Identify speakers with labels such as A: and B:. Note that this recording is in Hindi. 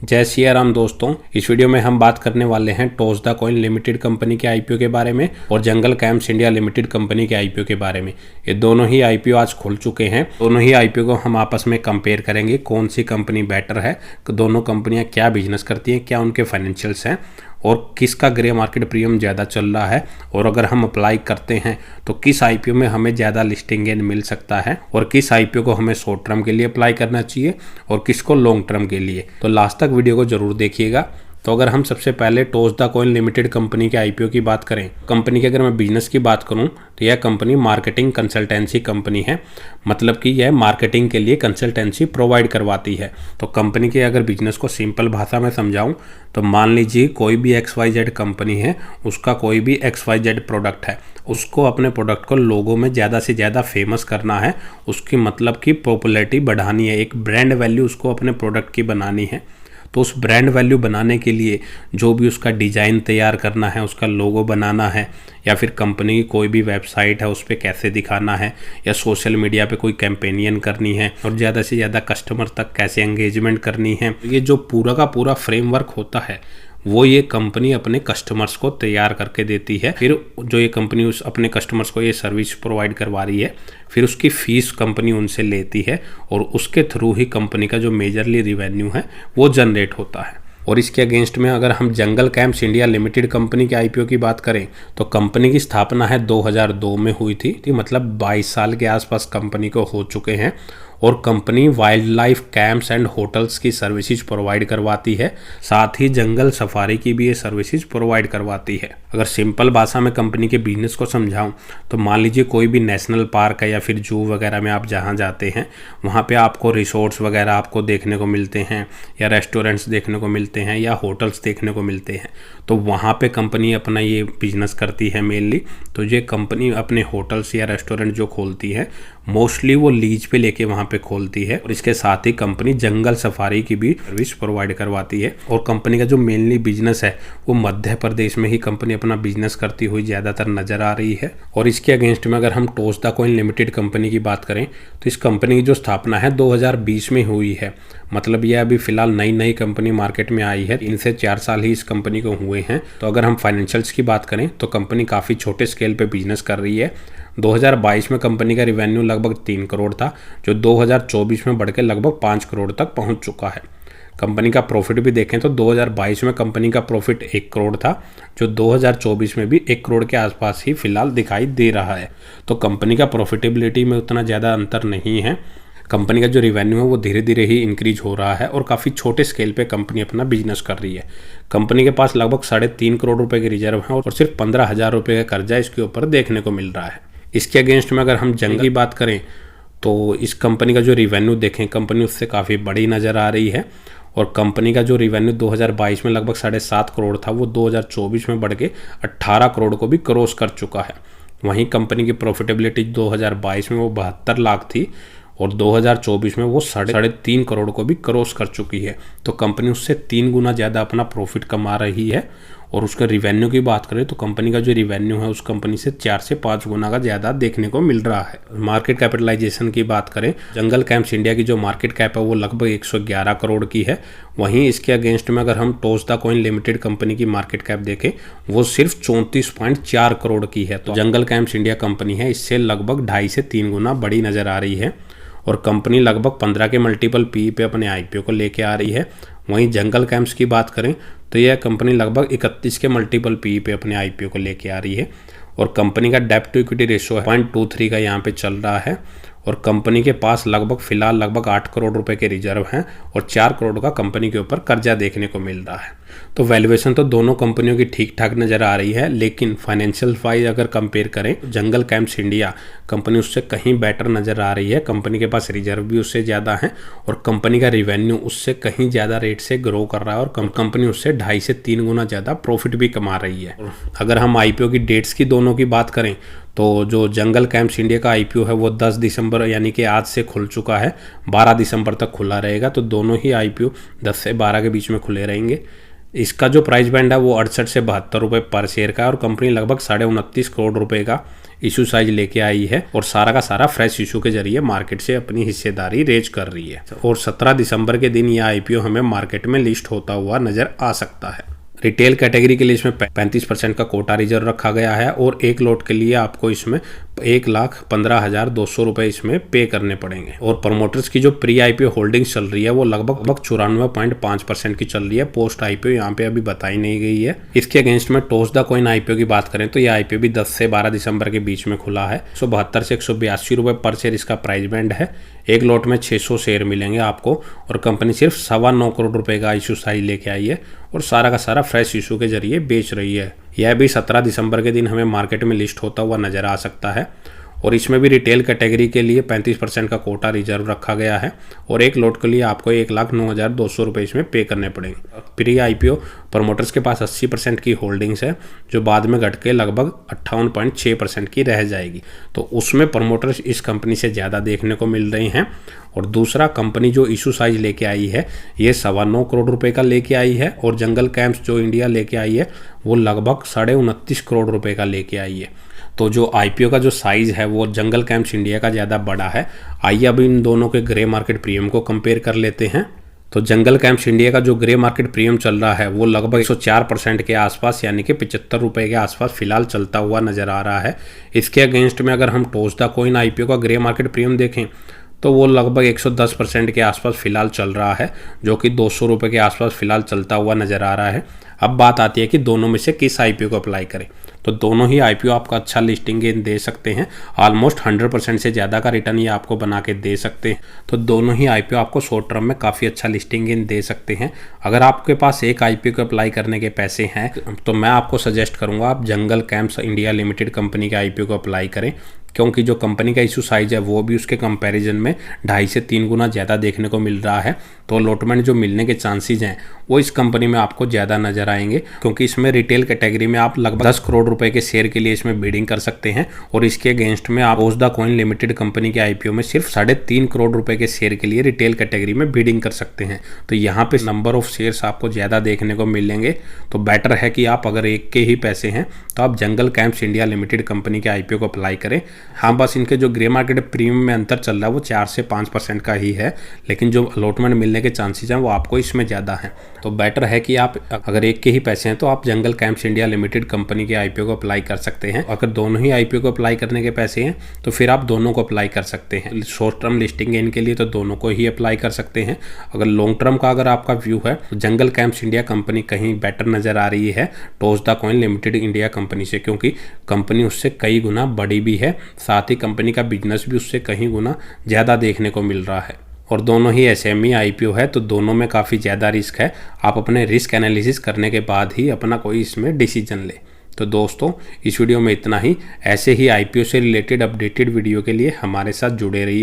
A: जय सिया राम दोस्तों, इस वीडियो में हम बात करने वाले हैं टोस्दा कॉइन लिमिटेड कंपनी के आईपीओ के बारे में और जंगल कैम्प्स इंडिया लिमिटेड कंपनी के आईपीओ के बारे में। ये दोनों ही आईपीओ आज खुल चुके हैं। दोनों ही आईपीओ को हम आपस में कंपेयर करेंगे, कौन सी कंपनी बेटर है, दोनों कंपनियां क्या बिजनेस करती हैं, क्या उनके फाइनेंशियल्स हैं और किसका ग्रे मार्केट प्रीमियम ज़्यादा चल रहा है, और अगर हम अप्लाई करते हैं तो किस आईपीओ में हमें ज़्यादा लिस्टिंग गेन मिल सकता है और किस आईपीओ को हमें शॉर्ट टर्म के लिए अप्लाई करना चाहिए और किसको लॉन्ग टर्म के लिए। तो लास्ट तक वीडियो को जरूर देखिएगा। तो अगर हम सबसे पहले टोस्दा कॉइन लिमिटेड कंपनी के आईपीओ की बात करें, कंपनी के अगर मैं बिजनेस की बात करूं तो यह कंपनी मार्केटिंग कंसल्टेंसी कंपनी है। मतलब कि यह मार्केटिंग के लिए कंसल्टेंसी प्रोवाइड करवाती है। तो कंपनी के अगर बिजनेस को सिंपल भाषा में समझाऊं तो मान लीजिए कोई भी XYZ कंपनी है, उसका कोई भी XYZ प्रोडक्ट है, उसको अपने प्रोडक्ट को लोगों में ज़्यादा से ज़्यादा फेमस करना है, उसकी मतलब कि पॉपुलैरिटी बढ़ानी है, एक ब्रांड वैल्यू उसको अपने प्रोडक्ट की बनानी है। तो उस ब्रांड वैल्यू बनाने के लिए जो भी उसका डिज़ाइन तैयार करना है, उसका लोगो बनाना है, या फिर कंपनी की कोई भी वेबसाइट है उस पर कैसे दिखाना है, या सोशल मीडिया पे कोई कैंपेनियन करनी है और ज़्यादा से ज़्यादा कस्टमर तक कैसे एंगेजमेंट करनी है, ये जो पूरा का पूरा फ्रेमवर्क होता है वो ये कंपनी अपने कस्टमर्स को तैयार करके देती है। फिर जो ये कंपनी उस अपने कस्टमर्स को ये सर्विस प्रोवाइड करवा रही है, फिर उसकी फ़ीस कंपनी उनसे लेती है और उसके थ्रू ही कंपनी का जो मेजरली रिवेन्यू है वो जनरेट होता है। और इसके अगेंस्ट में अगर हम जंगल कैम्प्स इंडिया लिमिटेड कंपनी के आईपीओ की बात करें तो कंपनी की स्थापना है 2002 में हुई थी, मतलब 22 साल के आसपास कंपनी को हो चुके हैं। और company wild life camps and hotels की सर्विसेज प्रोवाइड करवाती है, साथ ही जंगल सफारी की भी ये सर्विसेज प्रोवाइड करवाती है। अगर सिंपल भाषा में कंपनी के बिजनेस को समझाऊं तो मान लीजिए कोई भी नेशनल पार्क है या फिर जू वगैरह में आप जहां जाते हैं, वहां पे आपको रिसोर्ट्स वगैरह आपको देखने को मिलते हैं, या रेस्टोरेंट्स देखने को मिलते हैं, या होटल्स देखने को मिलते हैं। तो वहाँ पे कंपनी अपना ये बिजनेस करती है मेनली। तो ये कंपनी अपने होटल्स या रेस्टोरेंट जो खोलती है मोस्टली वो लीज पे लेके वहाँ पे खोलती है। और इसके साथ ही कंपनी जंगल सफारी की भी सर्विस प्रोवाइड करवाती है। और कंपनी का जो मेनली बिजनेस है वो मध्य प्रदेश में ही कंपनी अपना बिजनेस करती हुई ज़्यादातर नजर आ रही है। और इसके अगेंस्ट में अगर हम टोस्दा कॉइन लिमिटेड कंपनी की बात करें तो इस कंपनी की जो स्थापना है 2020 में हुई है। मतलब ये अभी फिलहाल नई कंपनी मार्केट में आई है, इनसे 4 साल ही इस कंपनी को हुए हैं। तो अगर हम फाइनेंशियल्स की बात करें तो कंपनी काफ़ी छोटे स्केल पे बिजनेस कर रही है। 2022 में कंपनी का रिवेन्यू लगभग 3 करोड़ था, जो 2024 में बढ़ के लगभग 5 करोड़ तक पहुंच चुका है। कंपनी का प्रॉफिट भी देखें तो 2022 में कंपनी का प्रॉफिट 1 करोड़ था, जो 2024 में भी 1 करोड़ के आसपास ही फिलहाल दिखाई दे रहा है। तो कंपनी का प्रॉफिटेबिलिटी में उतना ज़्यादा अंतर नहीं है। कंपनी का जो रिवेन्यू है वो धीरे धीरे ही इंक्रीज हो रहा है और काफ़ी छोटे स्केल पे कंपनी अपना बिजनेस कर रही है। कंपनी के पास लगभग 3.5 करोड़ रुपए के रिजर्व हैं और सिर्फ 15,000 रुपये का कर्जा इसके ऊपर देखने को मिल रहा है। इसके अगेंस्ट में अगर हम जंगल की बात करें तो इस कंपनी का जो रिवेन्यू देखें, कंपनी उससे काफ़ी बड़ी नज़र आ रही है। और कंपनी का जो रिवेन्यू 2022 में लगभग 7.5 करोड़ था, वो 2024 में बढ़ के 18 करोड़ को भी क्रॉस कर चुका है। वहीं कंपनी की प्रॉफिटेबिलिटी 2022 में वो 72 लाख थी और 2024 में वो 3.5 करोड़ को भी क्रॉस कर चुकी है। तो कंपनी उससे 3 गुना ज़्यादा अपना प्रॉफिट कमा रही है। और उसका रिवेन्यू की बात करें तो कंपनी का जो रिवेन्यू है उस कंपनी से 4 से 5 गुना का ज़्यादा देखने को मिल रहा है। मार्केट कैपिटलाइजेशन की बात करें, जंगल कैम्प्स इंडिया की जो मार्केट कैप है वो लगभग 111 करोड़ की है। वहीं इसके अगेंस्ट में अगर हम टोस्दा कॉइन लिमिटेड कंपनी की मार्केट कैप देखें वो सिर्फ 34.4 करोड़ की है। तो जंगल कैम्प्स इंडिया कंपनी है इससे लगभग 2.5 से 3 गुना बड़ी नज़र आ रही है। और कंपनी लगभग 15 के मल्टीपल पी पे अपने आईपीओ को लेके आ रही है। वहीं जंगल कैम्प्स की बात करें तो यह कंपनी लगभग 31 के मल्टीपल पी पे अपने आईपीओ को लेके आ रही है। और कंपनी का डेब्ट टू इक्विटी रेशियो है 0.23 का यहाँ पे चल रहा है। और कंपनी के पास फिलहाल लगभग 8 करोड़ रुपए के रिजर्व हैं और 4 करोड़ का कंपनी के ऊपर कर्जा देखने को मिल रहा है। तो वैल्यूएशन तो दोनों कंपनियों की ठीक ठाक नज़र आ रही है, लेकिन फाइनेंशियल वाइज अगर कंपेयर करें तो जंगल कैम्प्स इंडिया कंपनी उससे कहीं बेटर नज़र आ रही है। कंपनी के पास रिजर्व भी उससे ज़्यादा है और कंपनी का रिवेन्यू उससे कहीं ज़्यादा रेट से ग्रो कर रहा है और कंपनी उससे 2.5 से 3 गुना ज़्यादा प्रॉफिट भी कमा रही है। अगर हम आईपीओ की डेट्स की दोनों की बात करें तो जो जंगल कैम्प्स इंडिया का आईपीओ है वो 10 दिसंबर यानी कि आज से खुल चुका है, 12 दिसंबर तक खुला रहेगा। तो दोनों ही आईपीओ 10 से 12 के बीच में खुले रहेंगे। इसका जो प्राइस बैंड है वो 68 से 72 रुपये पर शेयर का है और कंपनी लगभग 29.5 करोड़ रुपए का इशू साइज लेके आई है और सारा का सारा फ्रेश इशू के जरिए मार्केट से अपनी हिस्सेदारी रेज कर रही है और 17 दिसंबर के दिन यह आईपीओ हमें मार्केट में लिस्ट होता हुआ नजर आ सकता है। रिटेल कैटेगरी के लिए इसमें 35% का कोटा रिजर्व रखा गया है और एक लॉट के लिए आपको इसमें 1,15,200 रुपए इसमें पे करने पड़ेंगे। और प्रमोटर्स की जो प्री आईपीओ होल्डिंग्स चल रही है वो लगभग 94.5% की चल रही है। पोस्ट आईपीओ यहाँ पे अभी बताई नहीं गई है। इसके अगेंस्ट में टोस्ट द कॉइन आईपीओ की बात करें तो यह आईपीओ भी 10 से 12 दिसंबर के बीच में खुला है। 172 से 182 रुपए पर शेयर इसका प्राइस बैंड है। एक लॉट में 600 शेयर मिलेंगे आपको और कंपनी सिर्फ 9.25 करोड़ रुपए का इशू साइज लेके आई है और सारा का सारा फ्रेश इशू के जरिए बेच रही है। यह भी 17 दिसंबर के दिन हमें मार्केट में लिस्ट होता हुआ नजर आ सकता है और इसमें भी रिटेल कैटेगरी के लिए 35% का कोटा रिजर्व रखा गया है और एक लॉट के लिए आपको 1,09,200 रुपये इसमें पे करने पड़ेंगे। प्री आईपीओ प्रमोटर्स के पास 80% की होल्डिंग्स है जो बाद में घट के लगभग 58.6% की रह जाएगी। तो उसमें प्रमोटर्स इस कंपनी से ज़्यादा देखने को मिल रहे हैं। और दूसरा, कंपनी जो इशू साइज लेके आई है ये 9.25 करोड़ रुपए का लेके आई है और जंगल कैंप्स जो इंडिया लेके आई है वो लगभग 29.5 करोड़ रुपए का लेके आई है। तो जो आईपीओ का जो साइज़ है वो जंगल कैंप्स इंडिया का ज़्यादा बड़ा है। आइए अब इन दोनों के ग्रे मार्केट प्रीमियम को कंपेयर कर लेते हैं। तो जंगल कैंप्स इंडिया का जो ग्रे मार्केट प्रीमियम चल रहा है वो लगभग 104% के आसपास यानी कि 75 रुपये के आसपास फिलहाल चलता हुआ नज़र आ रहा है। इसके अगेंस्ट में अगर हम टोस्ट द कॉइन आईपीओ का ग्रे मार्केट प्रीमियम देखें तो वो लगभग 110% के आसपास फिलहाल चल रहा है जो कि 200 रुपये के आसपास फिलहाल चलता हुआ नज़र आ रहा है। अब बात आती है कि दोनों में से किस आईपीओ को अप्लाई करें। तो दोनों ही आईपीओ आपको अच्छा लिस्टिंग गेन दे सकते हैं। ऑलमोस्ट 100% से ज़्यादा का रिटर्न ये आपको बना के दे सकते हैं। तो दोनों ही आईपीओ आपको शॉर्ट टर्म में काफ़ी अच्छा लिस्टिंग गेन दे सकते हैं। अगर आपके पास एक आईपीओ को अप्लाई करने के पैसे हैं तो मैं आपको सजेस्ट करूँगा आप जंगल कैंप्स इंडिया लिमिटेड कंपनी के आईपीओ को अप्लाई करें, क्योंकि जो कंपनी का इशू साइज है वो भी उसके कंपैरिजन में 2.5 से 3 गुना ज़्यादा देखने को मिल रहा है। तो अलॉटमेंट जो मिलने के चांसेस हैं वो इस कंपनी में आपको ज़्यादा नजर आएंगे, क्योंकि इसमें रिटेल कैटेगरी में आप लगभग 10 करोड़ रुपए के शेयर के लिए इसमें बिडिंग कर सकते हैं और इसके अगेंस्ट में आप toast the coin limited company के आईपीओ में सिर्फ 3.5 करोड़ रुपए के शेयर के लिए रिटेल कैटेगरी में बिडिंग कर सकते हैं। तो यहाँ पे नंबर ऑफ शेयर्स आपको ज़्यादा देखने को मिलेंगे। तो बेटर है कि आप अगर एक के ही पैसे हैं तो आप जंगल कैंप्स इंडिया लिमिटेड कंपनी के आईपीओ को अप्लाई करें। हाँ, बस इनके जो ग्रे मार्केट प्रीमियम में अंतर चल रहा है वो 4 से 5% का ही है, लेकिन जो अलॉटमेंट मिलने के चांसेस हैं वो आपको इसमें ज़्यादा हैं। तो बेटर है कि आप अगर एक के ही पैसे हैं तो आप जंगल कैंप्स इंडिया लिमिटेड कंपनी के आईपीओ को अप्लाई कर सकते हैं। अगर दोनों ही आईपीओ को अप्लाई करने के पैसे हैं तो फिर आप दोनों को अप्लाई कर सकते हैं। शॉर्ट टर्म लिस्टिंग गेन के लिए तो दोनों को ही अप्लाई कर सकते हैं। अगर लॉन्ग टर्म का अगर आपका व्यू है तो जंगल कैंप्स इंडिया कंपनी कहीं बेटर नज़र आ रही है toast the coin limited India company से, क्योंकि कंपनी उससे कई गुना बड़ी भी है, साथ ही कंपनी का बिजनेस भी उससे कहीं गुना ज़्यादा देखने को मिल रहा है। और दोनों ही एसएमई आईपीओ है तो दोनों में काफ़ी ज़्यादा रिस्क है। आप अपने रिस्क एनालिसिस करने के बाद ही अपना कोई इसमें डिसीजन ले। तो दोस्तों, इस वीडियो में इतना ही। ऐसे ही आईपीओ से रिलेटेड अपडेटेड वीडियो के लिए हमारे साथ जुड़े रहिए।